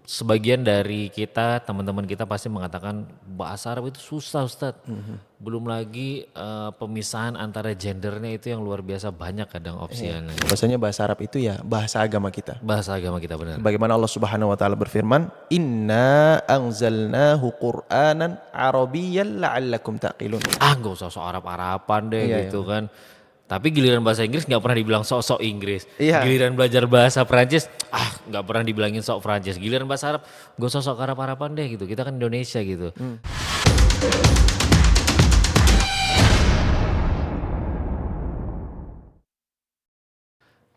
sebagian dari kita, teman-teman kita pasti mengatakan bahasa Arab itu susah Ustadz. Belum lagi pemisahan antara gendernya itu yang luar biasa banyak kadang opsinya. Bahwasanya bahasa Arab itu ya bahasa agama kita. Bahasa agama kita benar. Bagaimana Allah Subhanahu wa taala berfirman, "Inna anzalnahu Qur'anan Arabiyyan la'allakum taqilun." Gak usah sok Arab-Araban deh Iya, gitu kan. Tapi giliran bahasa Inggris gak pernah dibilang sok-sok Inggris. Iya. Giliran belajar bahasa Prancis, gak pernah dibilangin sok Prancis. Giliran bahasa Arab, gak usah sok Arab-Araban deh gitu. Kita kan Indonesia gitu.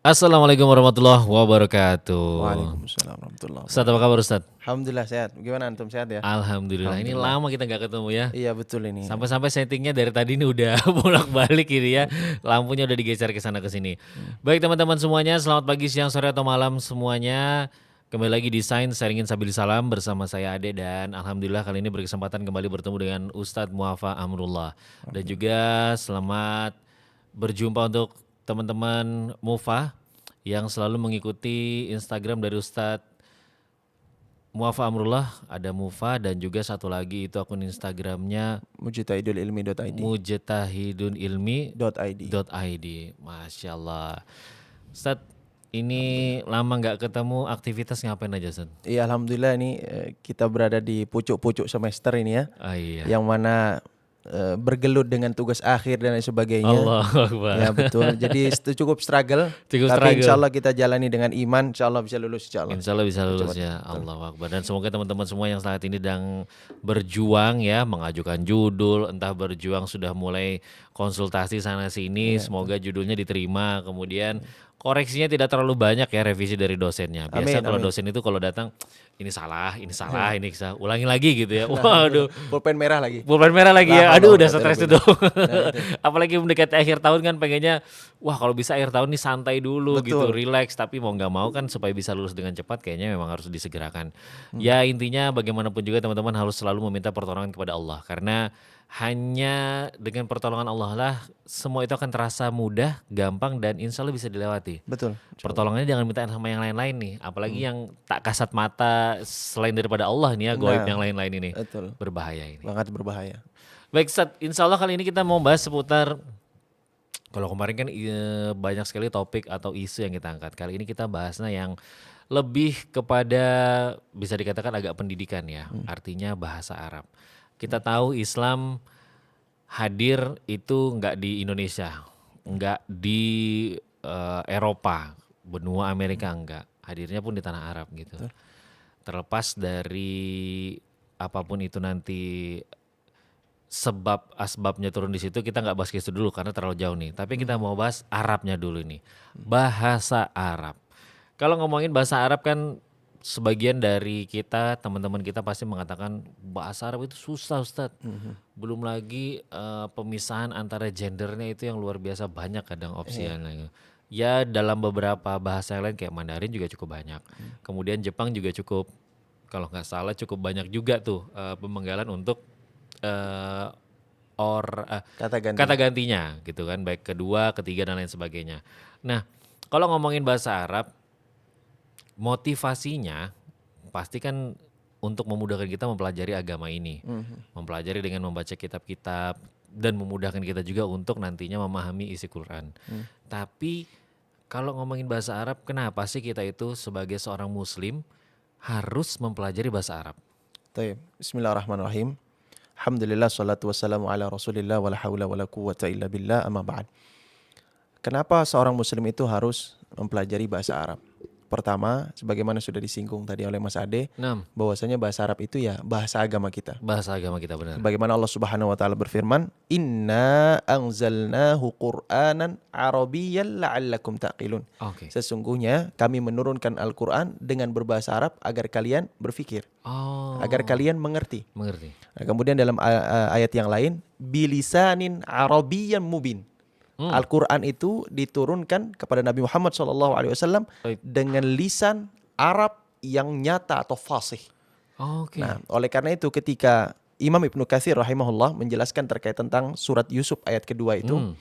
Assalamualaikum warahmatullahi wabarakatuh. Waalaikumsalam warahmatullahi Ustadz apa kabar Ustadz? Alhamdulillah sehat. Gimana antum, sehat ya? Alhamdulillah. Ini lama kita gak ketemu ya. Iya betul ini. Sampai-sampai settingnya dari tadi ini udah bolak-balik ini ya. Lampunya udah digeser ke sana ke sini. Baik teman-teman semuanya, selamat pagi, siang, sore atau malam semuanya. Kembali lagi di Sains Sharingin Sabili Salam bersama saya Ade, dan alhamdulillah kali ini berkesempatan kembali bertemu dengan Ustadz Muafa Amrullah. Dan juga selamat berjumpa untuk teman-teman Mufa yang selalu mengikuti Instagram dari Ustadz Muafa Amrullah. Ada Mufa dan juga satu lagi itu akun Instagramnya Mujtahidulilmi.id. mujtahidunilmi.id. Masya Allah. Ustadz, ini lama nggak ketemu, aktivitas ngapain aja Ustadz? Iya alhamdulillah ini kita berada di pucuk-pucuk semester ini ya. Iya. Yang mana bergelut dengan tugas akhir dan lain sebagainya. Allahu Akbar. Ya betul. Jadi itu cukup struggle. Cukup Tapi struggle. insya Allah kita jalani dengan iman. Insya Allah bisa lulus. Insya Allah. Insya Allah bisa lulus ya. Allahu Akbar. Dan semoga teman-teman semua yang saat ini sedang berjuang ya, mengajukan judul, entah berjuang sudah mulai konsultasi sana sini, semoga judulnya diterima. Kemudian koreksinya tidak terlalu banyak ya, revisi dari dosennya. Biasa Amin, kalau amin. dosen itu kalau datang ini salah, ini salah, ini salah, ulangi lagi gitu ya. Waduh. Pulpen merah lagi. Pulpen merah lagi ya. Lah, Aduh Allah, udah stres itu. itu. Apalagi mendekati akhir tahun kan pengennya, wah kalau bisa akhir tahun nih santai dulu gitu, Betul. relax. Tapi mau nggak mau kan supaya bisa lulus dengan cepat kayaknya memang harus disegerakan. Ya intinya bagaimanapun juga teman-teman harus selalu meminta pertolongan kepada Allah. Karena hanya dengan pertolongan Allah lah semua itu akan terasa mudah, gampang, dan insya Allah bisa dilewati. Betul. Pertolongannya jangan minta sama yang lain-lain nih, apalagi yang tak kasat mata selain daripada Allah nih ya, goib Nah, yang lain-lain ini. Betul. Berbahaya ini. Banget berbahaya. Baik Ustadz, insya Allah kali ini kita mau bahas seputar, kalau kemarin kan banyak sekali topik atau isu yang kita angkat. Kali ini kita bahasnya yang lebih kepada bisa dikatakan agak pendidikan ya, artinya bahasa Arab. Kita tahu Islam hadir itu nggak di Indonesia, nggak di Eropa, benua Amerika enggak, hadirnya pun di tanah Arab gitu. Terlepas dari apapun itu nanti sebab asbabnya turun di situ, kita nggak bahas itu dulu karena terlalu jauh nih. Tapi kita mau bahas Arabnya dulu nih, bahasa Arab. Kalau ngomongin bahasa Arab kan sebagian dari kita, teman-teman kita pasti mengatakan bahasa Arab itu susah Ustadz. Belum lagi pemisahan antara gendernya itu yang luar biasa banyak kadang opsinya. Ya dalam beberapa bahasa yang lain kayak Mandarin juga cukup banyak. Kemudian Jepang juga cukup, kalau nggak salah cukup banyak juga tuh pemenggalan untuk Kata ganti. kata gantinya gitu kan, baik kedua, ketiga dan lain sebagainya. Nah kalau ngomongin bahasa Arab, motivasinya pasti kan untuk memudahkan kita mempelajari agama ini, mempelajari dengan membaca kitab-kitab dan memudahkan kita juga untuk nantinya memahami isi Quran. Tapi kalau ngomongin bahasa Arab, kenapa sih kita itu sebagai seorang Muslim harus mempelajari bahasa Arab? Taib. Bismillahirrahmanirrahim. Alhamdulillah, salatu wassalamu ala rasulillah, wala hawla wala quwwata illa billah, amma ba'd. Kenapa seorang muslim itu harus mempelajari bahasa Arab? Pertama, sebagaimana sudah disinggung tadi oleh Mas Ade, bahwasanya bahasa Arab itu ya bahasa agama kita. Bahasa agama kita benar. Bagaimana Allah Subhanahu wa taala berfirman, "Inna anzalnahu Qur'anan Arabiyyan la'allakum taqilun." Oke. Sesungguhnya kami menurunkan Al-Qur'an dengan berbahasa Arab agar kalian berpikir, Oh. agar kalian mengerti. Mengerti. Nah, kemudian dalam ayat yang lain, bilisanin Arabiyyan mubin. Al-Quran itu diturunkan kepada Nabi Muhammad SAW Baik. dengan lisan Arab yang nyata atau fasih. Oke. Nah, oleh karena itu ketika Imam Ibnu Katsir rahimahullah menjelaskan terkait tentang surat Yusuf ayat kedua itu,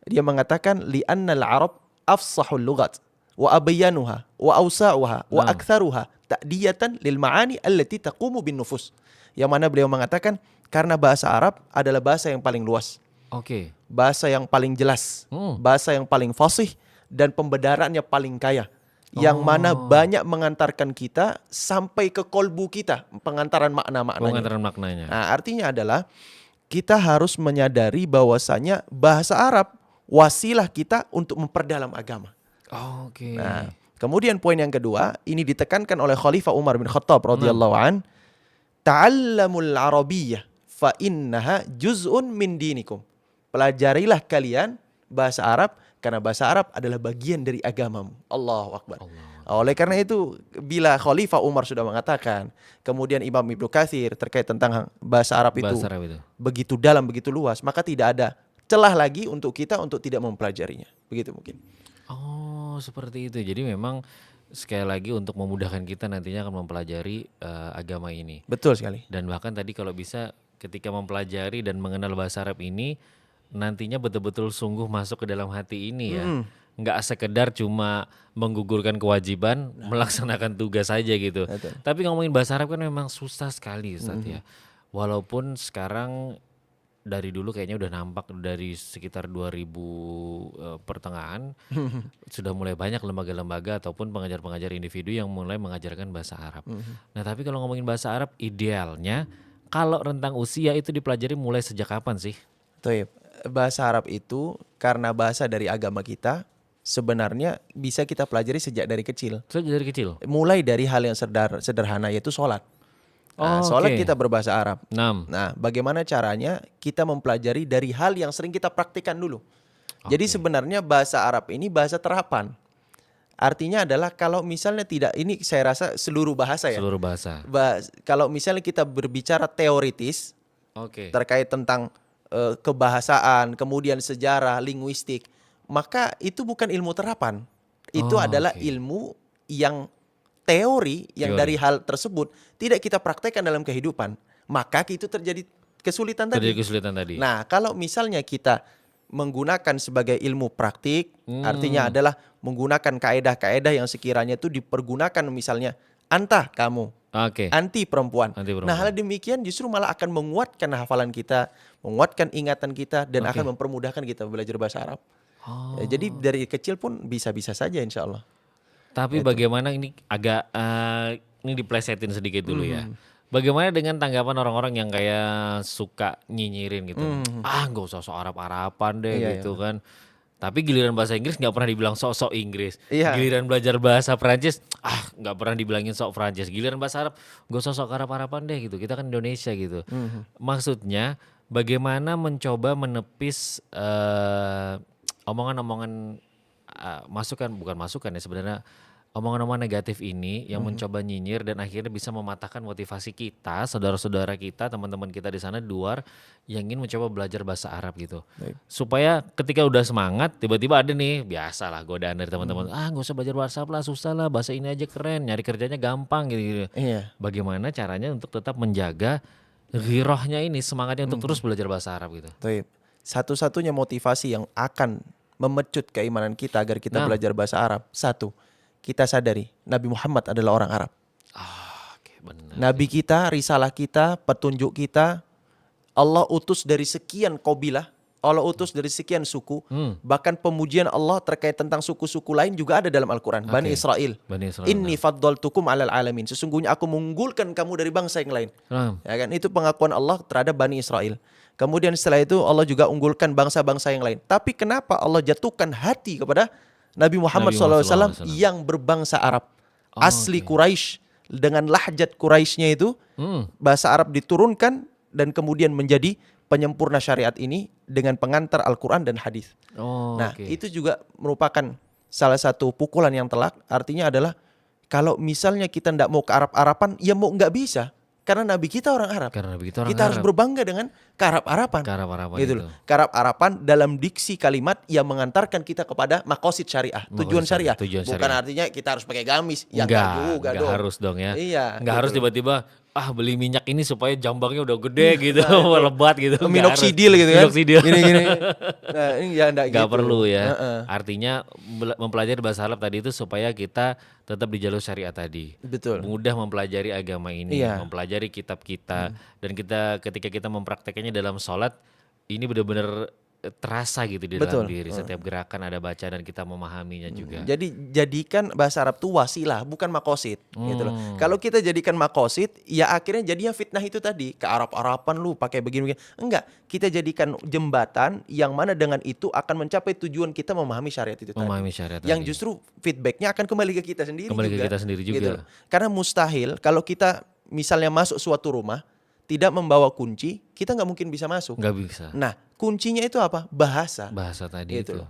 dia mengatakan li'annal Arab afsahul lughat wa abayyanuha wa awsa'uha wa aktsaruha ta'diyatan lil ma'ani allati taqumu bin nufus. Yang mana beliau mengatakan karena bahasa Arab adalah bahasa yang paling luas, Oke. bahasa yang paling jelas, bahasa yang paling fasih dan pembedarannya paling kaya. Yang mana banyak mengantarkan kita sampai ke kolbu kita, pengantaran makna-maknanya. Pengantaran maknanya. Nah, artinya adalah kita harus menyadari bahwasanya bahasa Arab wasilah kita untuk memperdalam agama. Oke. Nah, kemudian poin yang kedua, ini ditekankan oleh Khalifah Umar bin Khattab radhiyallahu an, ta'allamul arabiyyah fa innaha juz'un min dinikum. Pelajarilah kalian bahasa Arab karena bahasa Arab adalah bagian dari agamamu. Allahu Akbar. Oleh karena itu, bila Khalifah Umar sudah mengatakan, kemudian Imam Ibnu Katsir terkait tentang bahasa Arab itu begitu dalam, begitu luas, maka tidak ada celah lagi untuk kita untuk tidak mempelajarinya. Begitu mungkin. Oh, seperti itu. Jadi memang sekali lagi untuk memudahkan kita nantinya akan mempelajari agama ini. Betul sekali. Dan bahkan tadi kalau bisa ketika mempelajari dan mengenal bahasa Arab ini, nantinya betul-betul sungguh masuk ke dalam hati ini ya. Nggak sekedar cuma menggugurkan kewajiban, melaksanakan tugas saja gitu. Betul. Tapi ngomongin bahasa Arab kan memang susah sekali Ustaz ya. Walaupun sekarang dari dulu kayaknya udah nampak dari sekitar 2000 pertengahan sudah mulai banyak lembaga-lembaga ataupun pengajar-pengajar individu yang mulai mengajarkan bahasa Arab. Nah, tapi kalau ngomongin bahasa Arab idealnya kalau rentang usia itu dipelajari mulai sejak kapan sih? Taib. Bahasa Arab itu karena bahasa dari agama kita sebenarnya bisa kita pelajari sejak dari kecil. Sejak dari kecil? Mulai dari hal yang sederhana yaitu sholat. Nah, sholat kita berbahasa Arab. Nah, bagaimana caranya kita mempelajari dari hal yang sering kita praktikkan dulu. Jadi sebenarnya bahasa Arab ini bahasa terapan. Artinya adalah kalau misalnya tidak, ini saya rasa seluruh bahasa ya. Seluruh bahasa. Kalau misalnya kita berbicara teoritis terkait tentang kebahasaan, kemudian sejarah, linguistik, maka itu bukan ilmu terapan. Itu adalah ilmu yang teori yang dari hal tersebut tidak kita praktekkan dalam kehidupan, maka itu terjadi kesulitan tadi. Nah, kalau misalnya kita menggunakan sebagai ilmu praktik, artinya adalah menggunakan kaedah-kaedah yang sekiranya itu dipergunakan, misalnya anta kamu, anti perempuan. Nah, hal demikian justru malah akan menguatkan hafalan kita, menguatkan ingatan kita, dan akan mempermudahkan kita belajar bahasa Arab. Ya, jadi dari kecil pun bisa-bisa saja insya Allah. Tapi bagaimana ini agak ini diplesetin sedikit dulu ya. Bagaimana dengan tanggapan orang-orang yang kayak suka nyinyirin gitu? Nggak usah sok Arab-Arapan deh gitu kan. Tapi giliran bahasa Inggris nggak pernah dibilang sok-sok Inggris. Giliran belajar bahasa Perancis, nggak pernah dibilangin sok Perancis. Giliran bahasa Arab, nggak usah sok Arab-Arapan deh gitu. Kita kan Indonesia gitu. Maksudnya bagaimana mencoba menepis omongan-omongan bukan masukan ya sebenarnya, omongan-omongan negatif ini yang mencoba nyinyir dan akhirnya bisa mematahkan motivasi kita, saudara-saudara kita, teman-teman kita di sana di luar yang ingin mencoba belajar bahasa Arab gitu. Supaya ketika udah semangat tiba-tiba ada nih, biasalah godaan dari teman-teman, nggak usah belajar bahasa Arab lah, susah lah, bahasa ini aja keren, nyari kerjanya gampang gitu. Bagaimana caranya untuk tetap menjaga ghirahnya ini, semangatnya untuk terus belajar bahasa Arab gitu. Satu-satunya motivasi yang akan memecut keimanan kita agar kita belajar bahasa Arab, satu, kita sadari Nabi Muhammad adalah orang Arab. Benar. Nabi kita, risalah kita, petunjuk kita, Allah utus dari sekian qabilah, Allah utus dari sekian suku. Bahkan pemujian Allah terkait tentang suku-suku lain juga ada dalam Al-Quran. Bani Israel. Inni faddaltukum alal alamin. Sesungguhnya aku mengunggulkan kamu dari bangsa yang lain. Ya kan? Itu pengakuan Allah terhadap Bani Israel. Kemudian setelah itu Allah juga unggulkan bangsa-bangsa yang lain. Tapi kenapa Allah jatuhkan hati kepada Nabi Muhammad SAW yang berbangsa Arab, asli Quraisy, dengan lahjat Quraisynya itu, bahasa Arab diturunkan dan kemudian menjadi penyempurna syariat ini dengan pengantar Al-Quran dan hadis. Itu juga merupakan salah satu pukulan yang telak. Artinya adalah kalau misalnya kita tidak mau ke Arab-Arapan, ya mau nggak bisa. Karena Nabi kita orang Arab. Kita harus berbangga dengan Arab-Arapan. Gitu loh. Arab-Arapan dalam diksi kalimat yang mengantarkan kita kepada maqasid syariah, tujuan syariah. Bukan artinya kita harus pakai gamis. Enggak harus dong ya. Enggak harus tiba-tiba beli minyak ini supaya jambangnya udah gede gitu, lebat gitu. Nggak Minoxidil harus. gitu kan. Minoxidil. Gini-gini. Nah, ini ya enggak Nggak gitu. perlu ya. Heeh. Artinya mempelajari bahasa Arab tadi itu supaya kita tetap di jalur syariat tadi. Betul. Mudah mempelajari agama ini, Iya. mempelajari kitab kita, dan kita ketika kita mempraktekannya dalam sholat, ini benar-benar terasa gitu di dalam Betul. diri. Setiap gerakan ada baca dan kita memahaminya juga. Jadi jadikan bahasa Arab itu wasilah, bukan makosid, gitu loh. Kalau kita jadikan makosid, ya akhirnya jadinya fitnah itu tadi, ke Arab-Araban lu pakai begini-begini. Enggak, kita jadikan jembatan yang mana dengan itu akan mencapai tujuan kita memahami syariat itu Memahami tadi. syariat Yang tadi. justru feedbacknya akan kembali ke kita sendiri Kembali ke juga. kita sendiri juga. Gitu loh. Karena mustahil kalau kita misalnya masuk suatu rumah tidak membawa kunci, kita nggak mungkin bisa masuk. Nggak bisa. Nah, kuncinya itu apa? Bahasa. Bahasa tadi Gitu itu. loh.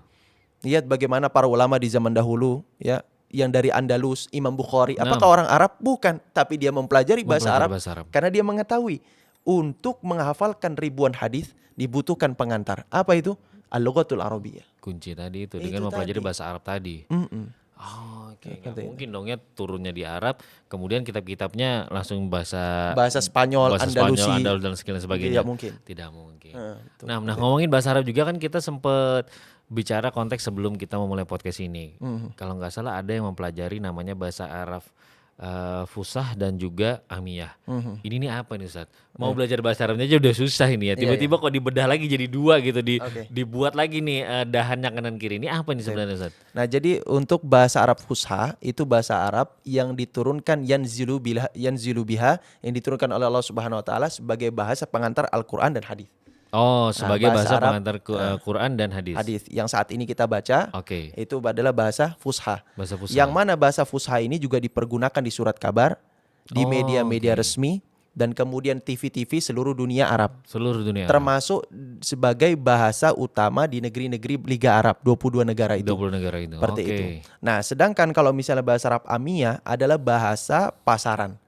Lihat bagaimana para ulama di zaman dahulu ya, yang dari Andalus, Imam Bukhari, apakah orang Arab? Bukan, tapi dia mempelajari bahasa Mempelajari Arab bahasa Arab. karena dia mengetahui untuk menghafalkan ribuan hadis dibutuhkan pengantar. Apa itu? Al-Lughatul Arabiyyah. Kunci tadi itu Itu dengan mempelajari tadi. bahasa Arab tadi. Mm-mm. Oh, oke. Nggak Seperti itu. mungkin dong ya turunnya di Arab, kemudian kitab-kitabnya langsung bahasa Bahasa Spanyol, bahasa Andalusi. Spanyol, Andalus dan sebagainya. Tidak mungkin. Tidak mungkin. Itu. Nah, ngomongin bahasa Arab juga kan kita sempet bicara konteks sebelum kita memulai podcast ini. Kalau nggak salah ada yang mempelajari namanya bahasa Arab Fusah dan juga Amiyah. Ini nih apa nih Ustaz? Mau belajar bahasa Arabnya aja udah susah ini ya. Tiba-tiba kok dibedah lagi jadi dua gitu, Oke. dibuat lagi nih dahannya kanan kiri. Ini apa nih sebenarnya Ustaz? Nah, jadi untuk bahasa Arab Fusha itu bahasa Arab yang diturunkan yanzilu biha yang diturunkan oleh Allah Subhanahu wa taala sebagai bahasa pengantar Al-Qur'an dan hadis. Oh, sebagai bahasa bahasa Arab, pengantar Quran dan hadis. Hadis yang saat ini kita baca Oke. itu adalah bahasa Fusha. Bahasa Fusha. Yang mana bahasa Fusha ini juga dipergunakan di surat kabar, di Oh, media-media resmi dan kemudian TV-TV seluruh dunia Arab. Seluruh dunia. Termasuk sebagai bahasa utama di negeri-negeri Liga Arab, 22 negara itu. 20 negara itu. Seperti Oke. itu. Nah, sedangkan kalau misalnya bahasa Arab Amiyah adalah bahasa pasaran.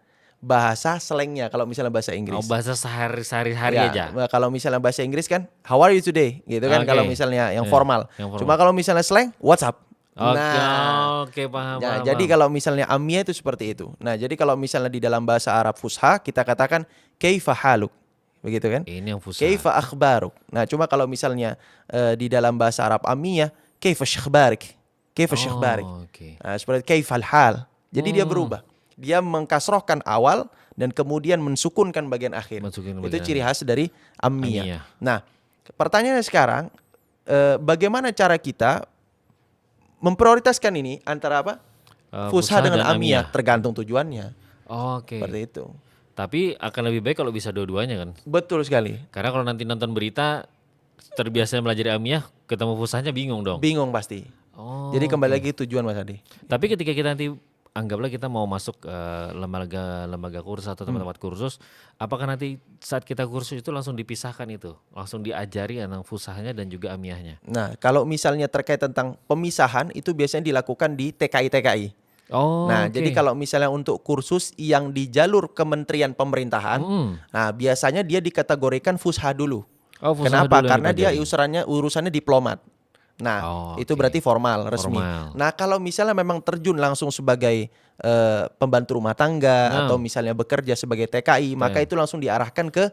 Bahasa slangnya kalau misalnya bahasa Inggris. Oh, bahasa sehari-hari Ya, aja. kalau misalnya bahasa Inggris kan how are you today gitu kan Oke. kalau misalnya yang Ya, formal. yang formal. Cuma kalau misalnya slang what's up. Oke, Nah, oke, paham, ya, paham, jadi paham. kalau misalnya Amiyah itu seperti itu. Nah, jadi kalau misalnya di dalam bahasa Arab Fusha kita katakan kaifa haluk. Begitu kan? Ini yang Fusha. Kaifa akhbaruk. Nah, cuma kalau misalnya di dalam bahasa Arab Amiyah kaifa syakhbarik. Kaifa syakhbarik. Oh, oke. Nah, seperti kaifal hal. Jadi dia berubah. Dia mengkasrohkan awal dan kemudian mensukunkan bagian akhir. Mensukunkan Itu bagian ciri khas dari Amiyah. Amiyah. Nah, pertanyaannya sekarang, bagaimana cara kita memprioritaskan ini antara apa? Fusha dengan Amiyah, tergantung tujuannya. Oke. Seperti itu. Tapi akan lebih baik kalau bisa dua-duanya kan. Betul sekali. Karena kalau nanti nonton berita terbiasa belajar Amiyah, ketemu Fushanya bingung dong. Bingung pasti. Oh. Jadi kembali lagi tujuan Mas Adi. Tapi ketika kita nanti anggaplah kita mau masuk lembaga kursus atau tempat-tempat kursus, apakah nanti saat kita kursus itu langsung dipisahkan itu, langsung diajari tentang Fushanya dan juga Amiyahnya? Nah, kalau misalnya terkait tentang pemisahan itu biasanya dilakukan di TKI. Oh. Nah, oke. jadi kalau misalnya untuk kursus yang di jalur kementerian pemerintahan, nah biasanya dia dikategorikan Fusha dulu. Oh, Fusha Kenapa? dulu yang Karena dia dipelajari. urusannya diplomat. Nah, itu oke. berarti formal, resmi. Formal. Nah, kalau misalnya memang terjun langsung sebagai pembantu rumah tangga atau misalnya bekerja sebagai TKI, maka itu langsung diarahkan ke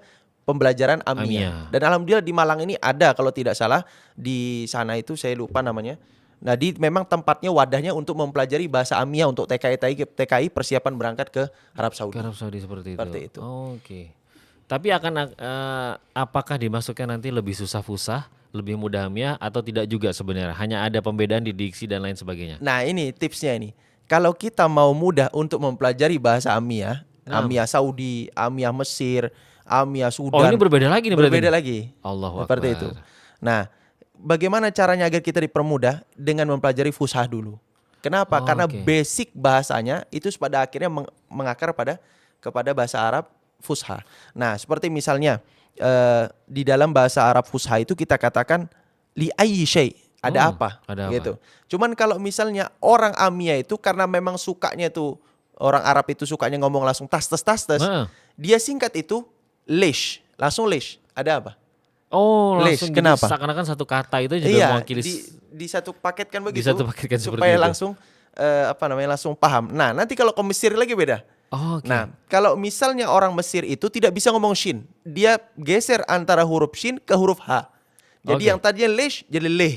pembelajaran Amiyah. Dan alhamdulillah di Malang ini ada, kalau tidak salah di sana itu saya lupa namanya. Nah, memang tempatnya wadahnya untuk mempelajari bahasa Amiyah untuk TKI persiapan berangkat ke Arab Saudi. Ke Arab Saudi seperti itu. Seperti itu. Oke. Tapi apakah dimasukkan nanti lebih susah Fusha, lebih mudah Amiyah atau tidak juga sebenarnya? Hanya ada pembedaan di diksi dan lain sebagainya. Nah, ini tipsnya ini. Kalau kita mau mudah untuk mempelajari bahasa Amiyah, Amiyah Saudi, Amiyah Mesir, Amiyah Sudan. Oh, ini berbeda lagi nih berarti. Berbeda lagi. Allahu Seperti Akbar. itu. Nah, bagaimana caranya agar kita dipermudah dengan mempelajari Fusha dulu? Kenapa? Karena oke. basic bahasanya itu pada akhirnya mengakar kepada bahasa Arab Fusha. Nah, seperti misalnya di dalam bahasa Arab Fusha itu kita katakan li ayyi syai', ada apa? ada apa? Gitu. Cuman kalau misalnya orang Amiyah itu karena memang sukanya itu orang Arab itu sukanya ngomong langsung tas, Nah. dia singkat itu lish, langsung lish. Ada apa? Oh, Lish, langsung kenapa? jadi seakan-akan satu kata itu juga Iya, mewakili di satu paketkan begitu. satu paketkan seperti supaya itu. langsung langsung paham. Nah, nanti kalau ke Mesir lagi beda. Oh, oke. Nah, kalau misalnya orang Mesir itu tidak bisa ngomong shin, dia geser antara huruf shin ke huruf h. Jadi Oke. yang tadinya lesh jadi leh.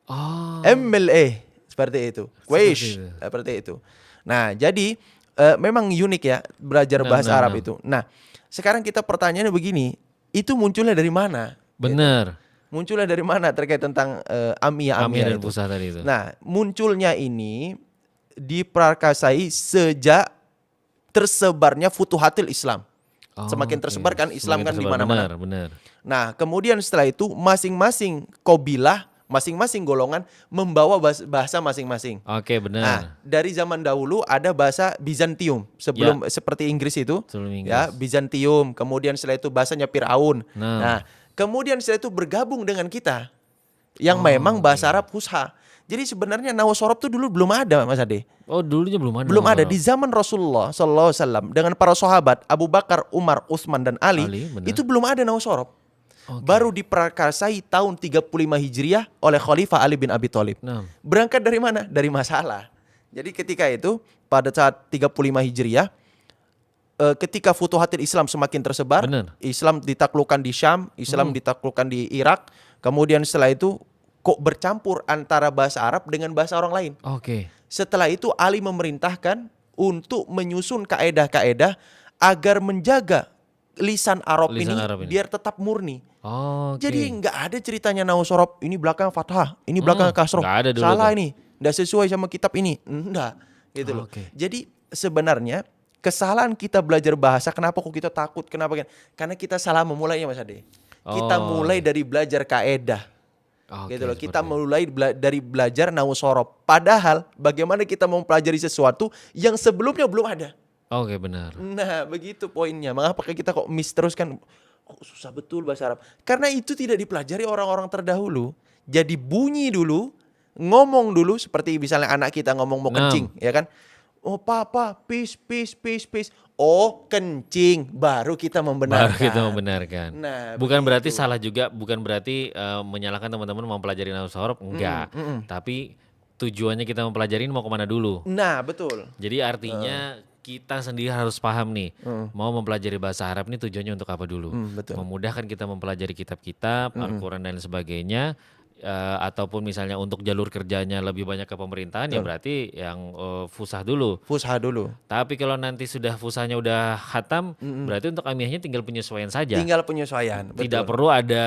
Oh, MLE seperti itu. seperti Weish itu. seperti itu. Nah, jadi memang unik ya belajar Benar, bahasa benar, Arab benar. itu. Nah, sekarang kita pertanyaannya begini, itu munculnya dari mana? Bener. Munculnya dari mana terkait tentang Amir amiyah dan itu? Pusat tadi itu. Nah, munculnya ini diprakarsai sejak tersebarnya futuhatil Islam. Oh, Semakin oke. tersebar kan Islam Semakin kan di tersebar. mana-mana. Benar, benar. Nah, kemudian setelah itu masing-masing kabilah, masing-masing golongan membawa bahasa masing-masing. Oke, Nah, benar. dari zaman dahulu ada bahasa Bizantium sebelum seperti Inggris itu, Sebelum ya, Inggris. Bizantium. Kemudian setelah itu bahasanya Firaun. Nah. Nah, kemudian setelah itu bergabung dengan kita yang Oh, memang bahasa oke. Arab Fusha. Jadi sebenarnya nahwu sorob itu dulu belum ada, Mas Ade. Oh, dulunya belum ada. Belum nama ada Arab. di zaman Rasulullah Sallallahu Alaihi Wasallam dengan para sahabat Abu Bakar, Umar, Utsman dan Ali, Ali, benar. itu belum ada nahwu sorob. Oke. Baru diprakarsai tahun 35 Hijriah oleh Khalifah Ali bin Abi Thalib. Nah. Berangkat dari mana? Dari masalah. Jadi ketika itu pada saat 35 Hijriah, ketika futuhatil Islam semakin tersebar, Benar. Islam ditaklukkan di Syam, Islam ditaklukkan di Irak, kemudian setelah itu kok bercampur antara bahasa Arab dengan bahasa orang lain. Oke. Setelah itu Ali memerintahkan untuk menyusun kaedah-kaedah agar menjaga lisan Arab, Lisan ini, Arab ini. biar tetap murni. Oh, oke. Jadi nggak ada ceritanya nahwu sorob ini belakang fathah, ini belakang kasroh. nggak ada dulu Salah tuh. ini, nggak sesuai sama kitab ini. Enggak, gitu loh. Oke. Jadi sebenarnya kesalahan kita belajar bahasa, kenapa kok kita takut? Kenapa? Karena kita salah memulainya, Mas Ade. Kita Oh, mulai dari belajar kaedah. Oke, Gitu loh. Kita seperti itu. mulai dari belajar nahwu sorob. Padahal bagaimana kita mau mempelajari sesuatu yang sebelumnya belum ada. Oke, benar. Nah, begitu poinnya. Mengapa kita kok miss terus kan? Kok susah betul bahasa Arab? Karena itu tidak dipelajari orang-orang terdahulu. Jadi bunyi dulu, ngomong dulu seperti misalnya anak kita ngomong mau Nah. kencing, ya kan? Oh, papa, pis, pis, pis, pis. Oh, kencing. Baru kita membenarkan. Baru kita membenarkan. Nah, bukan berarti begitu. salah juga, bukan berarti menyalahkan teman-teman mau pelajari nahwu sorob, enggak. Tapi tujuannya kita mempelajari ini mau kemana dulu. Nah, betul. Jadi artinya kita sendiri harus paham nih, mau mempelajari bahasa Arab ini tujuannya untuk apa dulu. Betul. Memudahkan kita mempelajari kitab-kitab, Al-Quran dan sebagainya. Ataupun misalnya untuk jalur kerjanya lebih banyak ke pemerintahan, ya berarti yang fusah dulu. Fusha dulu. Tapi kalau nanti sudah fusahnya udah khatam, berarti untuk amiyahnya tinggal penyesuaian saja. Tinggal penyesuaian. Tidak Betul. perlu ada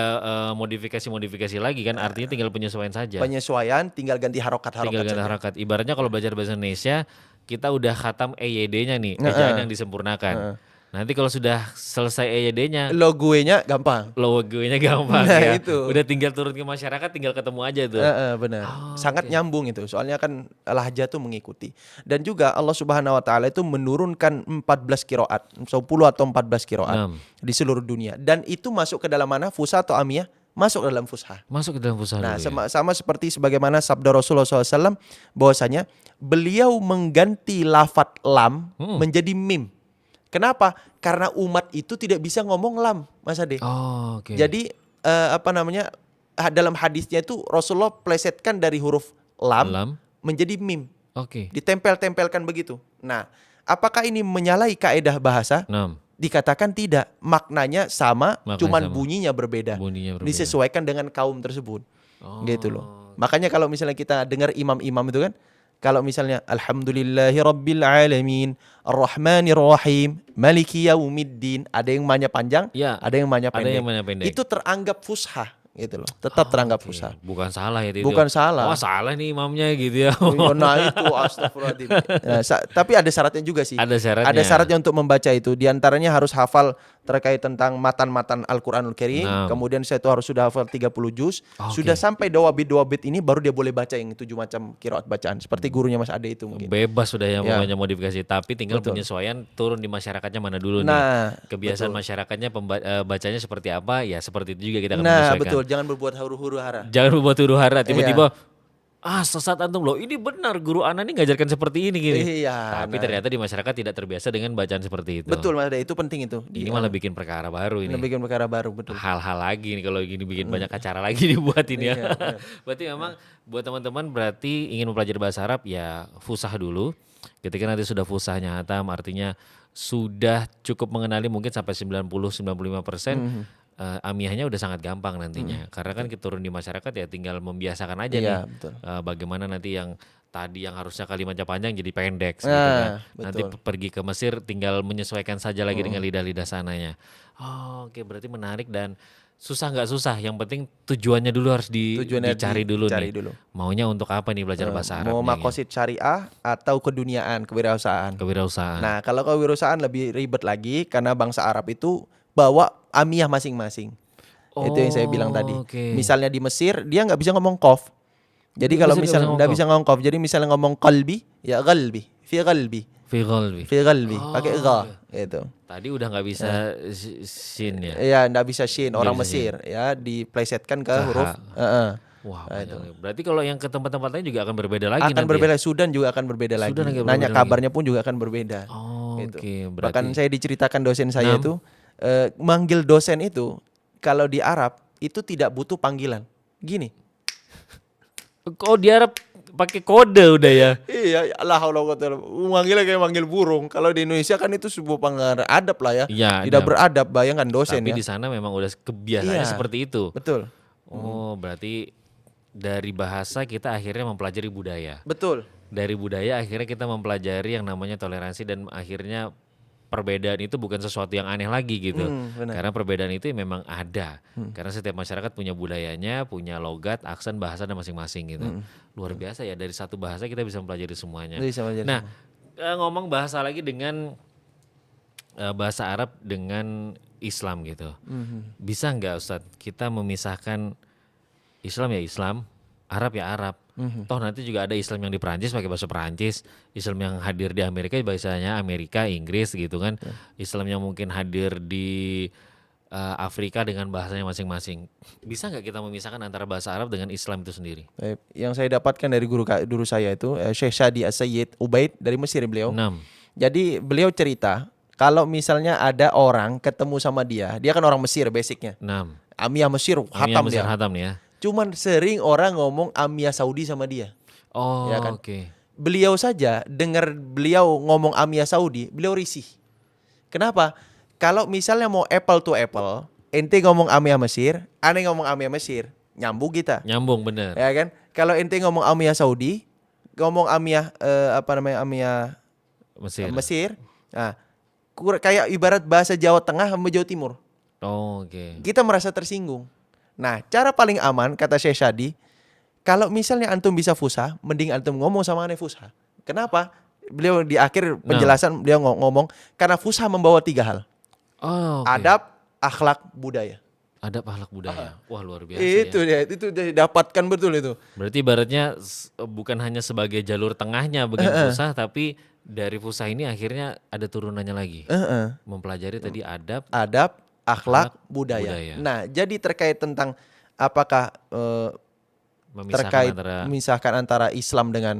modifikasi-modifikasi lagi kan, artinya tinggal penyesuaian saja. Penyesuaian, tinggal ganti harokat-harokat Tinggal ganti saja. harakat. Ibaratnya kalau belajar bahasa Indonesia, kita udah khatam EYD-nya nih, ejaan yang disempurnakan. Nanti kalau sudah selesai EYD-nya, Logonya gampang. logonya gampang Nah, ya. itu. Udah tinggal turun ke masyarakat, tinggal ketemu aja tuh. Benar. Oh, Sangat oke. nyambung itu. Soalnya kan lahja tuh mengikuti. Dan juga Allah Subhanahu wa taala itu menurunkan 14 kiroat, 10 atau 14 kiroat Enam. di seluruh dunia. Dan itu masuk ke dalam mana? Fusha atau amiyah? Masuk ke dalam fusha. Masuk ke dalam fusah Nah, dulu ya. sama seperti sebagaimana sabda Rasulullah SAW, bahwasanya beliau mengganti lafat lam menjadi mim. Kenapa? Karena umat itu tidak bisa ngomong lam, Mas Ade. Oh, oke. Jadi dalam hadisnya itu Rasulullah plesetkan dari huruf lam, Lam. menjadi mim, Oke. ditempel-tempelkan begitu. Nah, apakah ini menyalahi kaedah bahasa? 6. Dikatakan tidak, maknanya sama, Maknanya cuman sama. bunyinya berbeda. Bunyinya berbeda. Disesuaikan dengan kaum tersebut. Oh. Gitu loh. Makanya kalau misalnya kita dengar imam-imam itu kan, kalau misalnya Alhamdulillahi Rabbil Alamin Ar-Rahmanir Rahim Maliki Yaumiddin, ada yang mahnya panjang, Ya, ada yang mahnya ada pendek. yang mahnya pendek. Itu teranggap fusha gitu loh. Tetap teranggap Oke. fusha. Bukan salah ya itu. Bukan salah. Wah, salah nih imamnya gitu ya. Nah itu astagfirullahaladzim. Nah, tapi ada syaratnya juga sih. Ada syaratnya. Ada syaratnya untuk membaca itu. Di antaranya harus hafal terkait tentang matan-matan Al-Quranul Karim. Nah. Kemudian saya itu harus sudah hafal 30 juz. Oke. Sudah sampai dawabit ini baru dia boleh baca yang 7 macam qiraat bacaan. Seperti gurunya Mas Ade itu mungkin. Bebas sudah yang Ya. namanya modifikasi, tapi tinggal Betul. penyesuaian turun di masyarakatnya mana dulu Nah, nih. Kebiasaan betul. masyarakatnya bacanya seperti apa, ya seperti itu juga kita akan Nah menyesuaikan. betul, jangan berbuat huru hara. Jangan membuat huru hara tiba-tiba Iya. sesat antum loh. Ini benar guru ana ini ngajarkan seperti ini gini. Iya, Tapi nah. ternyata di masyarakat tidak terbiasa dengan bacaan seperti itu. Betul Mas Ade, itu penting itu. Ini malah bikin perkara baru ini. Ini bikin perkara baru, betul. Hal-hal lagi nih kalau gini bikin banyak acara lagi dibuat ini ya. Iya, benar. Berarti memang buat teman-teman berarti ingin mempelajari bahasa Arab ya fusah dulu. Ketika nanti sudah fusahnya hatam artinya sudah cukup mengenali mungkin sampai 90-95%, amiyahnya udah sangat gampang nantinya. Karena kan kita turun di masyarakat ya tinggal membiasakan aja nih, Iya, betul. bagaimana nanti yang tadi yang harusnya kalimatnya panjang jadi pendek gitu kan. Nanti Betul. pergi ke Mesir tinggal menyesuaikan saja lagi dengan lidah-lidah sananya. Oh, oke, berarti menarik dan susah nggak susah, yang penting tujuannya dulu harus Tujuannya dicari dulu dicari nih. dulu. Maunya untuk apa nih belajar bahasa Mau Arabnya? makosid syariah atau keduniaan, kewirausahaan. Kewirausahaan. Nah, kalau kewirausahaan lebih ribet lagi karena bangsa Arab itu bawa amiyah masing-masing. Itu yang saya bilang tadi. Oke. Misalnya di Mesir dia nggak bisa ngomong qaf. Jadi Di kalau Mesir nggak bisa misalnya ngomong nggak bisa ngomong qaf, jadi misalnya ngomong qalbi, ya qalbi, fi qalbi, Fi qalbi. fi qalbi, pakai gha gitu. Tadi udah nggak bisa sin ya. Ya, nggak bisa shin, orang bisa Mesir ya diplesetkan ke Ke huruf. ha. Wah, banyak nih. Berarti kalau yang ke tempat-tempat lain juga akan berbeda lagi Akan nanti. berbeda, Sudan juga akan berbeda lagi. Sudan akan Nanya berbeda kabarnya pun juga akan berbeda. Oh, gitu. oke, Bahkan berarti saya diceritakan dosen saya itu manggil dosen itu kalau di Arab itu tidak butuh panggilan. Gini. oh di Arab pakai kode udah ya. Iya, Allah Allah, manggilnya kayak manggil burung. Kalau di Indonesia kan itu sebuah panggilan adab lah ya. Iya, Tidak adab. beradab, bayangkan dosen Tapi ya. di sana memang udah kebiasaannya Iya. seperti itu. Betul. Oh, berarti dari bahasa kita akhirnya mempelajari budaya. Betul. Dari budaya akhirnya kita mempelajari yang namanya toleransi dan akhirnya perbedaan itu bukan sesuatu yang aneh lagi gitu. Benar. Karena perbedaan itu memang ada. Karena setiap masyarakat punya budayanya, punya logat, aksen, bahasa dan masing-masing gitu. Luar biasa ya, dari satu bahasa kita bisa mempelajari semuanya. Bisa belajar Nah, ngomong bahasa lagi dengan bahasa Arab dengan Islam gitu. Bisa nggak Ustadz kita memisahkan Islam ya Islam, Arab ya Arab. Toh nanti juga ada Islam yang di Perancis pakai bahasa Perancis, Islam yang hadir di Amerika bahasanya Amerika, Inggris gitu kan. Islam yang mungkin hadir di Afrika dengan bahasanya masing-masing. Bisa nggak kita memisahkan antara bahasa Arab dengan Islam itu sendiri? Baik. Yang saya dapatkan dari guru saya itu Syekh Shadi As-Sayyid Ubaid dari Mesir beliau. 6. Jadi beliau cerita kalau misalnya ada orang ketemu sama dia kan orang Mesir basicnya. 6. Amiyah Mesir hatam Mesir dia. hatam nih ya. Cuman sering orang ngomong Amiyah Saudi sama dia. Oh, Ya kan? oke. Beliau saja dengar beliau ngomong Amiyah Saudi, beliau risih. Kenapa? Kalau misalnya mau apple to apple, ente ngomong Amiyah Mesir, aneh ngomong Amiyah Mesir, nyambung kita. Nyambung bener. Ya kan? Kalau ente ngomong Amiyah Saudi, ngomong Amiyah Amiyah Mesir. Mesir. Nah, kayak ibarat bahasa Jawa Tengah sama Jawa Timur. Oh, oke. Kita merasa tersinggung. Nah, cara paling aman kata Syekh Shadi, kalau misalnya antum bisa fusha, mending antum ngomong sama aneh fusha. Kenapa? Beliau di akhir penjelasan beliau ngomong karena fusha membawa 3 hal. Oh, oke. Adab, akhlak, budaya. Adab akhlak budaya. Wah, luar biasa Itu ya. dia, itu didapatkan betul itu. Berarti ibaratnya bukan hanya sebagai jalur tengahnya bagi fusah, tapi dari fusah ini akhirnya ada turunannya lagi. Mempelajari tadi adab. Adab, akhlak, budaya. budaya. Nah, jadi terkait tentang apakah Memisahkan antara memisahkan antara Islam dengan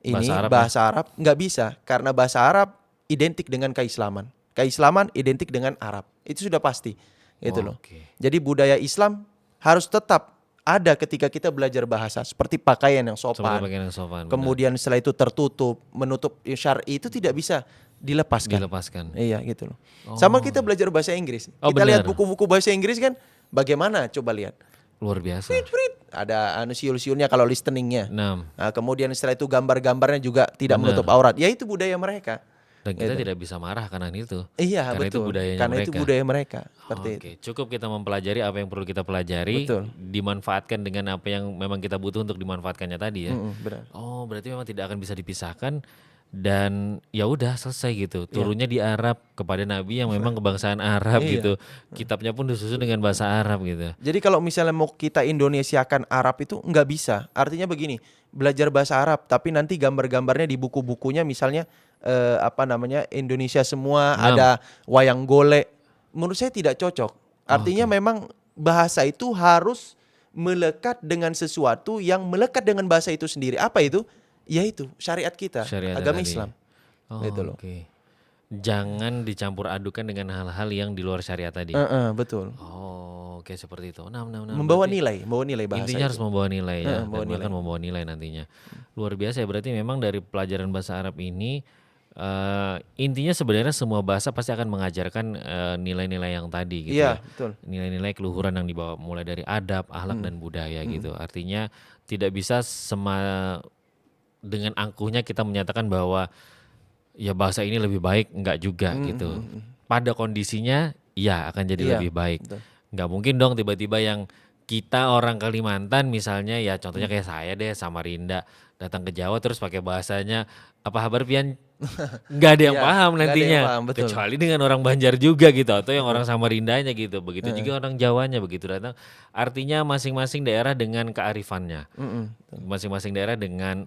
ini Bahasa Arab bahasa Arab nggak bisa karena bahasa Arab identik dengan keislaman. Keislaman identik dengan Arab. Itu sudah pasti. Gitu loh. Oke. Jadi budaya Islam harus tetap ada ketika kita belajar bahasa seperti pakaian yang seperti sopan. bagian yang sopan. benar. Kemudian setelah itu tertutup, menutup syar'i itu tidak bisa dilepaskan. Dilepaskan. Iya gitu loh. Sama kita belajar bahasa Inggris. Oh, Kita lihat benar. buku-buku bahasa Inggris kan bagaimana coba lihat. Luar biasa. Ada siul-siulnya kalau listeningnya. 6. Nah, kemudian setelah itu gambar-gambarnya juga tidak Benar. menutup aurat. Ya itu budaya mereka. Dan kita tidak bisa marah karena itu. Iya Karena itu betul. budayanya Karena mereka. itu budaya mereka. Seperti itu. Oke, cukup kita mempelajari apa yang perlu kita pelajari, Betul. dimanfaatkan dengan apa yang memang kita butuh untuk dimanfaatkannya tadi ya. Benar. Oh, berarti memang tidak akan bisa dipisahkan dan ya udah selesai gitu. Turunnya di Arab kepada nabi yang memang kebangsaan Arab Iya. gitu. Kitabnya pun disusun dengan bahasa Arab gitu. Jadi kalau misalnya mau kita Indonesiakan Arab itu nggak bisa. Artinya begini, belajar bahasa Arab tapi nanti gambar-gambarnya di buku-bukunya misalnya Indonesia semua, ada wayang golek. Menurut saya tidak cocok. Artinya memang bahasa itu harus melekat dengan sesuatu yang melekat dengan bahasa itu sendiri. Apa itu? Yaitu syariat kita, Syariat agama tadi. Islam. Oh, Gitu loh. oke. Jangan dicampur adukan dengan hal-hal yang di luar syariat tadi. Betul. Oh, oke seperti itu. Nah, Membawa berarti nilai bahasa intinya itu. harus membawa nilai ya, Membawa dan bahkan membawa nilai nantinya. Luar biasa ya, berarti memang dari pelajaran bahasa Arab ini Intinya sebenarnya semua bahasa pasti akan mengajarkan nilai-nilai yang tadi gitu ya. Iya, betul. Nilai-nilai keluhuran yang dibawa mulai dari adab, akhlak dan budaya gitu. Artinya tidak bisa dengan angkuhnya kita menyatakan bahwa ya bahasa ini lebih baik, enggak juga gitu. Pada kondisinya ya akan jadi Iya, lebih baik. betul. Nggak mungkin dong tiba-tiba yang kita orang Kalimantan misalnya ya contohnya kayak saya deh Samarinda datang ke Jawa terus pakai bahasanya apa kabar pian, nggak ada yang Iya, paham nggak ada yang nantinya paham, betul. kecuali dengan orang Banjar juga gitu atau yang orang Samarindanya gitu, begitu juga orang Jawanya begitu datang. Artinya masing-masing daerah dengan kearifannya, masing-masing daerah dengan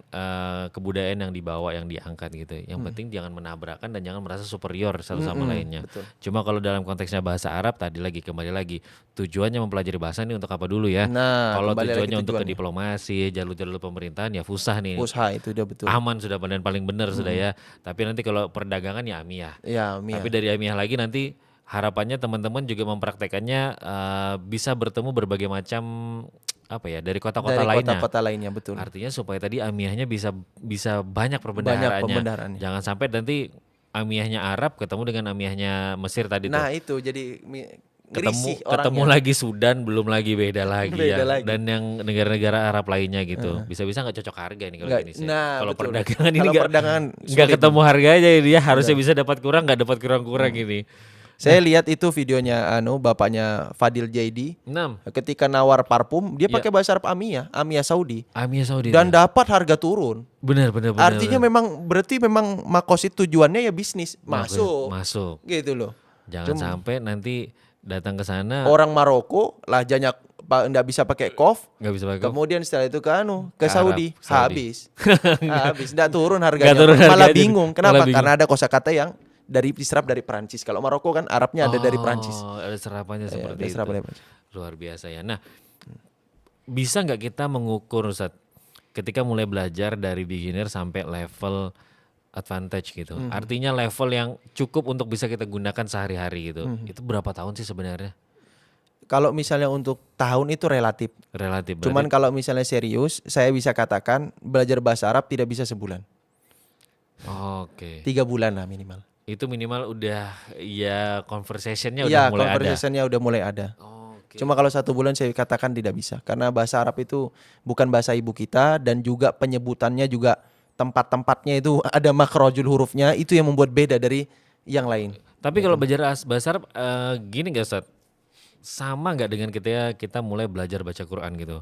kebudayaan yang dibawa yang diangkat gitu. Yang penting jangan menabrakkan dan jangan merasa superior satu sama lainnya. betul. Cuma kalau dalam konteksnya bahasa Arab tadi kembali lagi tujuannya mempelajari bahasa ini untuk apa dulu ya? Nah, Kalau kembali lagi tujuannya untuk ke tujuannya. diplomasi, jalur-jalur pemerintahan ya fusah nih. Fusha itu dia betul. Aman sudah dan paling benar sudah ya. Tapi nanti kalau perdagangan ya amiyah. Iya, Mia. Tapi dari amiyah lagi nanti harapannya teman-teman juga mempraktekannya bisa bertemu berbagai macam apa ya dari kota-kota Dari lainnya. kota-kota lainnya betul. Artinya supaya tadi amiyahnya bisa banyak Banyak perbendaharaannya. pembendaharaannya. Jangan sampai nanti amiyahnya Arab ketemu dengan amiyahnya Mesir tadi tuh. Nah, itu jadi Ketemu ngerisih orangnya. lagi Sudan belum lagi beda lagi Beda ya lagi. dan yang negara-negara Arab lainnya gitu bisa-bisa nggak cocok harga nih kalau Nggak, gini sih. nah, Kalau betul. perdagangan ini Kalau nggak perdagangan nggak sulit. ketemu harganya dia harusnya bisa dapat kurang nggak dapat kurang-kurang ini. Saya lihat itu videonya bapaknya Fadil Jaidi 6 ketika nawar parfum dia Iya. pakai bahasa Arab Amiyah Saudi Amiyah Saudi dan itu. dapat harga turun. benar. Artinya memang berarti memang makosid tujuannya ya bisnis masuk. gitu loh. Jangan sampai nanti datang ke sana Orang Maroko lahjanya nggak bisa pakai kof, nggak bisa pakai. kemudian setelah itu ke ke Arab, Saudi, Saudi. habis nggak turun harganya, Nggak turun malah harganya, bingung. Kenapa? malah bingung. Karena ada kosakata yang diserap dari Prancis. Kalau Maroko kan Arabnya ada dari Prancis. Ada serapannya Iya, seperti ada itu. serapan dari Prancis. Luar biasa ya. Nah, bisa nggak kita mengukur Ustaz ketika mulai belajar dari beginner sampai level advantage gitu. Artinya level yang cukup untuk bisa kita gunakan sehari-hari gitu. Itu berapa tahun sih sebenarnya? Kalau misalnya untuk tahun itu relatif. Relatif. Cuman kalau misalnya serius, saya bisa katakan belajar bahasa Arab tidak bisa sebulan. Oke. 3 bulan lah minimal. Itu minimal udah ya conversationnya Iya, udah mulai ada. conversation-nya udah mulai ada. Oke. Cuma kalau 1 bulan saya katakan tidak bisa. Karena bahasa Arab itu bukan bahasa ibu kita dan juga penyebutannya juga tempat-tempatnya itu ada makhrajul hurufnya, itu yang membuat beda dari yang lain. Tapi kalau belajar bahasa Arab gini nggak Ustaz? Sama nggak dengan kita mulai belajar baca Quran gitu?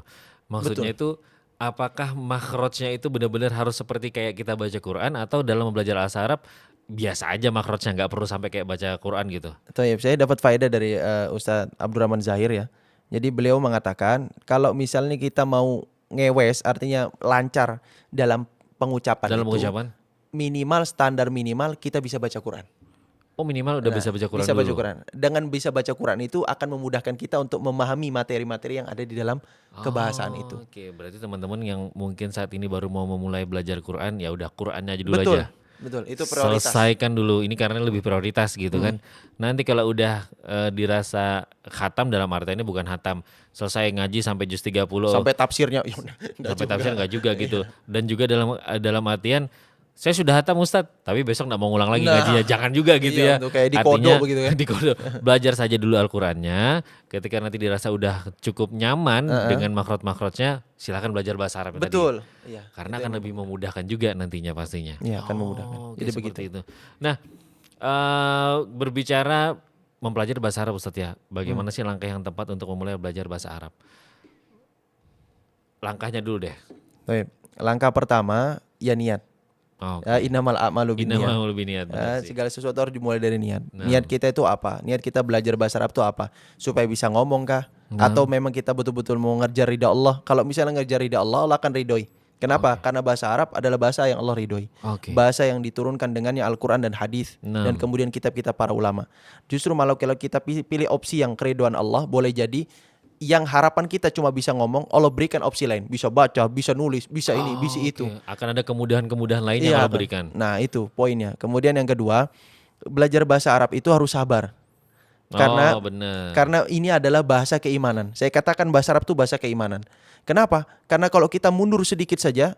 Maksudnya itu apakah makhrajnya itu benar-benar harus seperti kayak kita baca Quran atau dalam belajar bahasa Arab biasa aja makhrajnya nggak perlu sampai kayak baca Quran gitu? Tayyib, saya dapat faedah dari Ustadz Abdurrahman Zahir ya. Jadi beliau mengatakan kalau misalnya kita mau ngewes artinya lancar dalam pengucapan Dalam itu, pengucapan? minimal standar minimal kita bisa baca Quran. Oh minimal udah bisa baca Quran Bisa baca dulu? Quran. Dengan bisa baca Quran itu akan memudahkan kita untuk memahami materi-materi yang ada di dalam kebahasaan itu. Oke, berarti teman-teman yang mungkin saat ini baru mau memulai belajar Quran ya udah Qurannya aja dulu Betul, aja. betul. Itu prioritas. Selesaikan dulu ini karena lebih prioritas gitu kan. Nanti kalau udah dirasa khatam dalam artinya bukan khatam, selesai ngaji sampai juz 30 Sampai tafsirnya ya udah, sampai tafsir enggak juga gitu. Dan juga dalam artian saya sudah hatam Ustadz, tapi besok nggak mau ngulang lagi ngajinya. Jangan juga gitu iya, ya. untuk kayak di kodo Artinya, begitu kan. di kodo. Belajar saja dulu Al-Qurannya. Ketika nanti dirasa udah cukup nyaman dengan makrot-makrotnya, silakan belajar bahasa Arab tadi. Betul. Iya. Karena akan lebih memudahkan juga nantinya pastinya. Iya, akan memudahkan. Oke, Jadi seperti begitu. itu. Nah, berbicara mempelajari bahasa Arab Ustadz ya, bagaimana sih langkah yang tepat untuk memulai belajar bahasa Arab? Langkahnya dulu deh. Baik. Langkah pertama ya niat. Oh, Ya, innamal a'malu binniyat. Innamal lebih niat. benar sih. Segala sesuatu harus dimulai dari niat. Niat kita itu apa? Niat kita belajar bahasa Arab itu apa? Supaya bisa ngomong kah? Atau memang kita betul-betul mau ngejar ridha Allah? Kalau misalnya ngejar ridha Allah, Allah akan ridhoi. Kenapa? Karena bahasa Arab adalah bahasa yang Allah ridhoi. Oke. Bahasa yang diturunkan dengannya Al-Quran dan hadis dan kemudian kitab-kitab para ulama. Justru malah kalau kita pilih opsi yang keriduan Allah, boleh jadi yang harapan kita cuma bisa ngomong, Allah berikan opsi lain. Bisa baca, bisa nulis, bisa ini, bisa itu. Oke. Akan ada kemudahan-kemudahan lain Iya, yang Allah Bang. berikan. Nah itu poinnya. Kemudian yang kedua, belajar bahasa Arab itu harus sabar. Karena benar. karena ini adalah bahasa keimanan. Saya katakan bahasa Arab itu bahasa keimanan. Kenapa? Karena kalau kita mundur sedikit saja,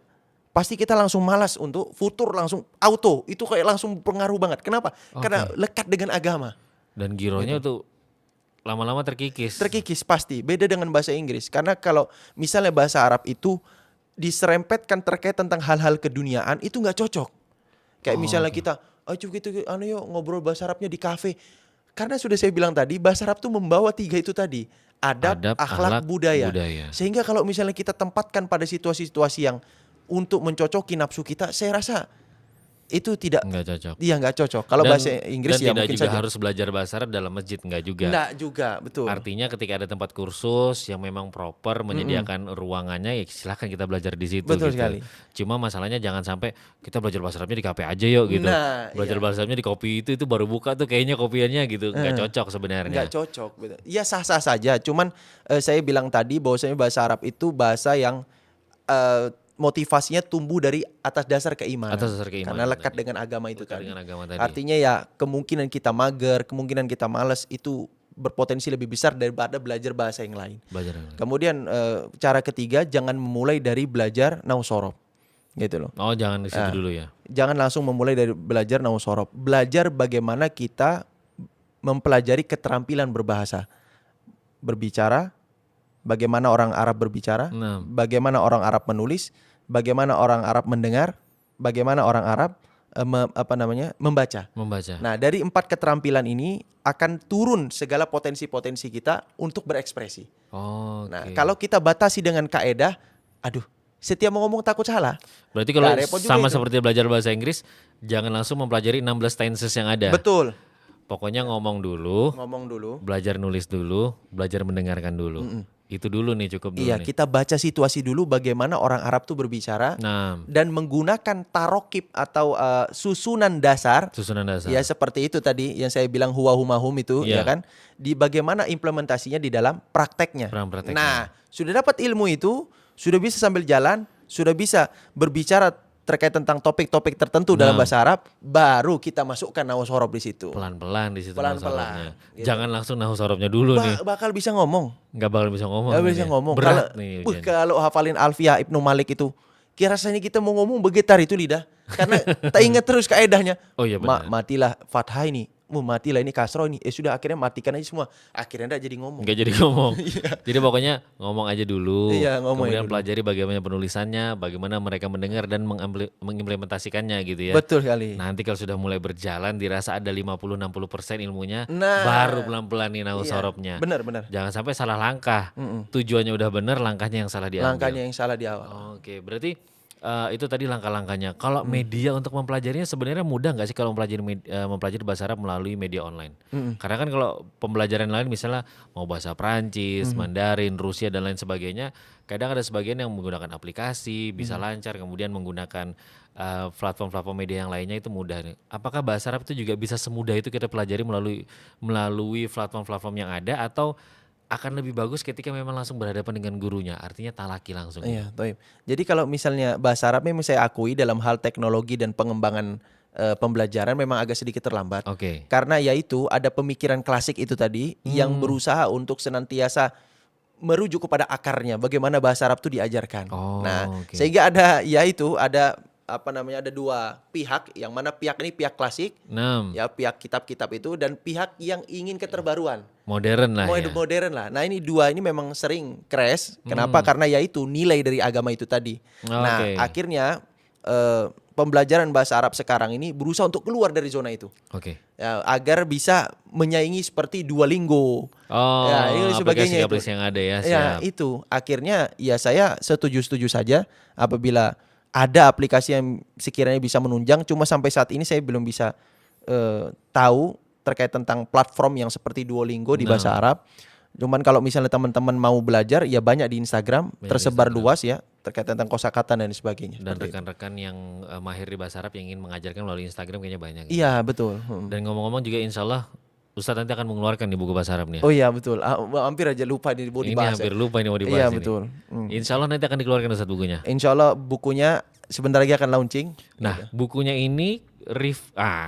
pasti kita langsung malas untuk futur langsung auto. Itu kayak langsung pengaruh banget. Kenapa? Karena lekat dengan agama. Dan gironya tuh lama-lama terkikis. Terkikis pasti. Beda dengan bahasa Inggris. Karena kalau misalnya bahasa Arab itu diserempetkan terkait tentang hal-hal keduniaan, itu nggak cocok. Kayak misalnya kita, ayo kita yuk ngobrol bahasa Arabnya di kafe. Karena sudah saya bilang tadi, bahasa Arab tuh membawa 3 itu tadi. Adab, akhlak, budaya. Sehingga kalau misalnya kita tempatkan pada situasi-situasi yang untuk mencocoki nafsu kita, saya rasa itu nggak cocok. Iya nggak cocok. Kalau bahasa Inggris ya tidak mungkin juga saja. harus belajar bahasa Arab dalam masjid, nggak juga. Nggak juga, betul. Artinya ketika ada tempat kursus yang memang proper menyediakan ruangannya, ya silahkan kita belajar di situ. Betul gitu. sekali. Cuma masalahnya jangan sampai kita belajar bahasa Arabnya di kafe aja yuk gitu. Nah, Belajar bahasa Arabnya di kopi itu baru buka tuh kayaknya kopiannya gitu. Nggak cocok sebenarnya. Nggak cocok. Betul. Ya sah-sah saja. Cuman saya bilang tadi bahwasanya bahasa Arab itu bahasa yang motivasinya tumbuh dari atas dasar keimanan. Atas dasar keimanan. Karena lekat dengan agama itu tadi. Dengan agama tadi. Artinya ya kemungkinan kita mager, kemungkinan kita malas itu berpotensi lebih besar daripada belajar bahasa yang lain. Kemudian cara ketiga, jangan memulai dari belajar nahwu shorof. Gitu loh. Oh, jangan di situ dulu ya. Jangan langsung memulai dari belajar nahwu shorof. Belajar bagaimana kita mempelajari keterampilan berbahasa. Berbicara, bagaimana orang Arab berbicara, bagaimana orang Arab menulis, bagaimana orang Arab mendengar, bagaimana orang Arab membaca. Nah, dari 4 keterampilan ini akan turun segala potensi-potensi kita untuk berekspresi. Nah, kalau kita batasi dengan kaedah, setiap mau ngomong takut salah. Berarti kalau sama seperti belajar bahasa Inggris, jangan langsung mempelajari 16 tenses yang ada. Betul. Pokoknya ngomong dulu, belajar nulis dulu, belajar mendengarkan dulu. Itu dulu nih, cukup dulu. Iya, kita baca situasi dulu bagaimana orang Arab tuh berbicara, dan menggunakan tarokib atau susunan dasar. Ya seperti itu tadi yang saya bilang huwa huma hum itu, ya kan? Di bagaimana implementasinya di dalam prakteknya. Nah, sudah dapat ilmu itu, sudah bisa sambil jalan, sudah bisa berbicara terkait tentang topik-topik tertentu dalam bahasa Arab, baru kita masukkan nahwu shorof di situ. Pelan-pelan di situ. Pelan-pelan. Gitu. Jangan langsung nahwu shorofnya dulu nih. Bakal bisa ngomong. Nggak bakal bisa ngomong. Nggak bisa ngomong. Berat nih. Kalau hafalin Alfiyah Ibnu Malik itu, rasanya kita mau ngomong bergetar itu lidah. Karena tak ingat terus kaedahnya. Oh iya benar. Matilah fathah ini. Matilah ini kasroh ini. Sudah akhirnya matikan aja semua. Akhirnya enggak jadi ngomong. Nggak jadi ngomong. Jadi pokoknya ngomong aja dulu. Kemudian dulu. pelajari bagaimana penulisannya, bagaimana mereka mendengar dan mengimplementasikannya gitu ya. Betul sekali. Nanti kalau sudah mulai berjalan dirasa ada 50-60% ilmunya, baru pelan-pelan nih nahwu shorofnya. Benar. Jangan sampai salah langkah. Tujuannya udah benar, langkahnya yang salah di awal. Langkahnya yang salah di awal. Oke, berarti itu tadi langkah-langkahnya. Kalau media untuk mempelajarinya sebenarnya mudah nggak sih kalau mempelajari bahasa Arab melalui media online? Karena kan kalau pembelajaran lain misalnya mau bahasa Prancis, Mandarin, Rusia dan lain sebagainya, kadang ada sebagian yang menggunakan aplikasi bisa lancar, kemudian menggunakan platform-platform media yang lainnya itu mudah. Apakah bahasa Arab itu juga bisa semudah itu kita pelajari melalui platform-platform yang ada, atau akan lebih bagus ketika memang langsung berhadapan dengan gurunya, artinya talaki langsung? Iya, baik. Jadi kalau misalnya bahasa Arab memang saya akui dalam hal teknologi dan pengembangan pembelajaran memang agak sedikit terlambat. Karena yaitu ada pemikiran klasik itu tadi yang berusaha untuk senantiasa merujuk kepada akarnya, bagaimana bahasa Arab itu diajarkan. Sehingga ada ada 2 pihak, yang mana pihak ini pihak klasik, ya pihak kitab-kitab itu, dan pihak yang ingin keterbaruan. Modern lah. Nah, ini 2 ini memang sering crash. Kenapa? Karena yaitu nilai dari agama itu tadi. Nah, akhirnya pembelajaran bahasa Arab sekarang ini berusaha untuk keluar dari zona itu. Ya, agar bisa menyaingi seperti Duolingo. Sebagainya aplikasi yang ada ya. Ya, itu. Akhirnya ya saya setuju saja apabila ada aplikasi yang sekiranya bisa menunjang. Cuma sampai saat ini saya belum bisa tahu terkait tentang platform yang seperti Duolingo di bahasa Arab. Cuman kalau misalnya teman-teman mau belajar, ya banyak di Instagram, tersebar luas ya terkait tentang kosakata dan sebagainya. Dan rekan-rekan yang mahir di bahasa Arab yang ingin mengajarkan melalui Instagram kayaknya banyak. Iya, betul. Dan ngomong-ngomong juga insya Allah Ustadz nanti akan mengeluarkan di buku bahasa Arab nih. Oh iya, betul. Hampir aja lupa ini mau dibahas. Ini hampir lupa ini mau dibahas. Iya, betul. Insya Allah nanti akan dikeluarkan Ustadz bukunya. Insya Allah bukunya sebentar lagi akan launching. Nah, bukunya ini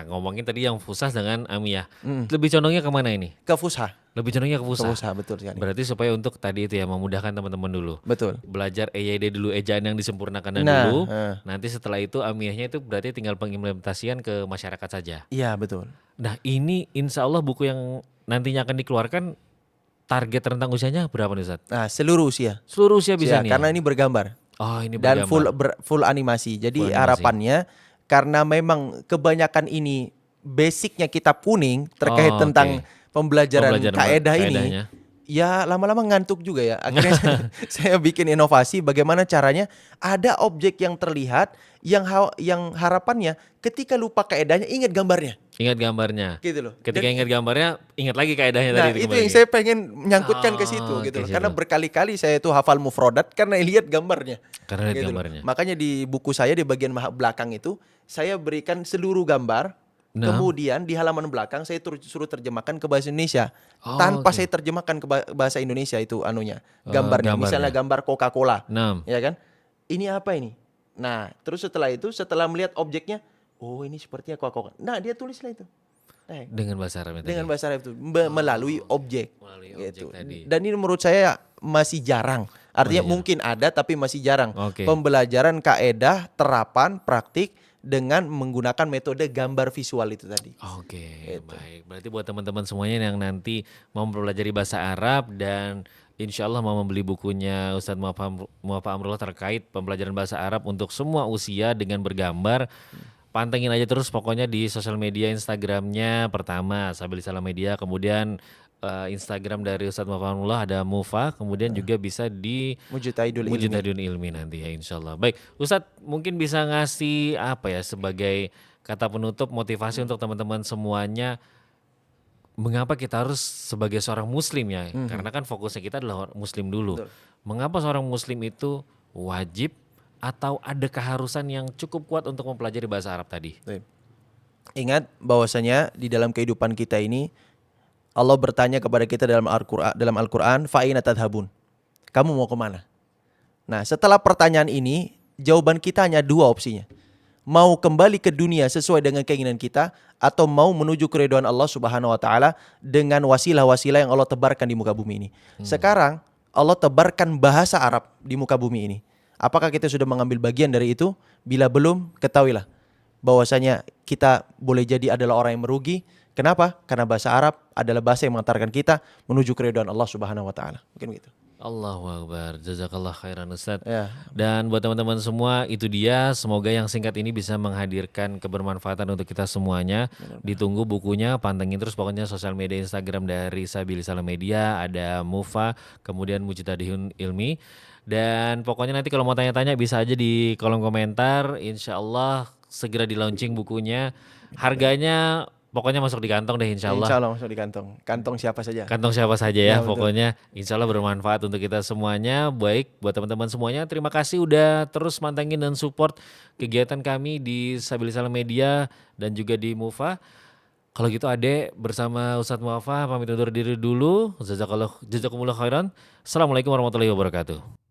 ngomongin tadi yang Fusah dengan Amiyah. Lebih condongnya kemana ini? Ke Fushah. Lebih cenderungnya ke ke pulsa. pulsa, betul sekali. Berarti supaya untuk tadi itu ya memudahkan teman-teman dulu. Betul. Belajar EYD dulu, ejaan yang disempurnakan Nah, dulu. Nanti setelah itu amiyahnya itu berarti tinggal pengimplementasian ke masyarakat saja. iya betul. Nah ini insya Allah buku yang nantinya akan dikeluarkan target rentang usianya berapa nih Ustaz? Nah, seluruh usia. Seluruh usia bisa nih. Karena ini bergambar Oh ini dan bergambar. full animasi. Jadi Full animasi. harapannya karena memang kebanyakan ini basicnya kitab kuning terkait Oh, tentang oke. pembelajaran Pembelajaran kaedah ini. kaedahnya. Ya lama-lama ngantuk juga ya. Akhirnya saya bikin inovasi bagaimana caranya ada objek yang terlihat yang harapannya ketika lupa kaedahnya ingat gambarnya. Ingat gambarnya. Gitu loh. Ketika Dan- ingat gambarnya, ingat lagi kaedahnya Nah, tadi. itu kembali. yang saya pengen menyangkutkan ke situ Oh, gitu ke loh. Karena situ. berkali-kali saya itu hafal mufrodat karena lihat gambarnya. Karena lihat Gitu loh. gambarnya. Makanya di buku saya di bagian belakang itu saya berikan seluruh gambar. Nah. Kemudian di halaman belakang saya suruh terjemahkan ke bahasa Indonesia. Oh, Tanpa oke. saya terjemahkan ke bahasa Indonesia itu gambarnya. gambarnya. Misalnya gambar Coca-Cola. 6. Ya kan? Ini apa ini? Nah, terus setelah itu setelah melihat objeknya, oh ini sepertinya Coca-Cola. Nah, dia tulislah itu. Nah, Dengan bahasa Arab dengan tadi. bahasa Arab itu melalui objek. Melalui Gitu. objek tadi. Dan ini menurut saya masih jarang. Artinya Masih mungkin ada tapi masih jarang. Oke. Pembelajaran kaedah, terapan, praktik dengan menggunakan metode gambar visual itu tadi. Oke, baik. Berarti buat teman-teman semuanya yang nanti mau mempelajari bahasa Arab dan insya Allah mau membeli bukunya Ustadz Muwafa Amrullah terkait pembelajaran bahasa Arab untuk semua usia dengan bergambar, pantengin aja terus pokoknya di sosial media Instagramnya pertama Sabil Salam Media, kemudian Instagram dari Ustadz Muwafa Amrullah ada Mufa, kemudian juga bisa di Mujtahidul ilmi. Mujtahidun ilmi nanti ya insya Allah. Baik, Ustadz mungkin bisa ngasih apa ya sebagai kata penutup motivasi untuk teman-teman semuanya. Mengapa kita harus sebagai seorang muslim ya? Karena kan fokusnya kita adalah muslim dulu. Betul. Mengapa seorang muslim itu wajib atau ada keharusan yang cukup kuat untuk mempelajari bahasa Arab tadi? Baik. Ingat bahwasanya di dalam kehidupan kita ini Allah bertanya kepada kita dalam Al-Quran, fa'ina tadhabun. Kamu mau kemana? Nah, setelah pertanyaan ini, jawaban kita hanya dua opsinya. Mau kembali ke dunia sesuai dengan keinginan kita, atau mau menuju keridhaan Allah Subhanahu wa taala dengan wasilah-wasilah yang Allah tebarkan di muka bumi ini. Sekarang Allah tebarkan bahasa Arab di muka bumi ini. Apakah kita sudah mengambil bagian dari itu? Bila belum, ketahuilah bahwasanya kita boleh jadi adalah orang yang merugi. Kenapa? Karena bahasa Arab adalah bahasa yang mengantarkan kita menuju keridhaan Allah Subhanahu wa taala. Mungkin begitu. Allahu Akbar, jazakallah khairan Ustadz. Ya. Dan buat teman-teman semua itu dia, semoga yang singkat ini bisa menghadirkan kebermanfaatan untuk kita semuanya. Ditunggu bukunya, pantengin terus pokoknya sosial media Instagram dari Sabil Salam Media, ada Mufa, kemudian Mujtahidun Ilmi. Dan pokoknya nanti kalau mau tanya-tanya bisa aja di kolom komentar, insya Allah segera di launching bukunya. Harganya pokoknya masuk di kantong deh insya Allah. Insya Allah masuk di kantong. Kantong siapa saja. Kantong siapa saja Ya, ya, betul. pokoknya insya Allah bermanfaat untuk kita semuanya. Baik buat teman-teman semuanya, terima kasih udah terus mantengin dan support kegiatan kami di Sabil Salam Media dan juga di Mufa. Kalau gitu Ade bersama Ustadz Muwafa pamit undur diri dulu. Jazakumullah khairan. Assalamualaikum warahmatullahi wabarakatuh.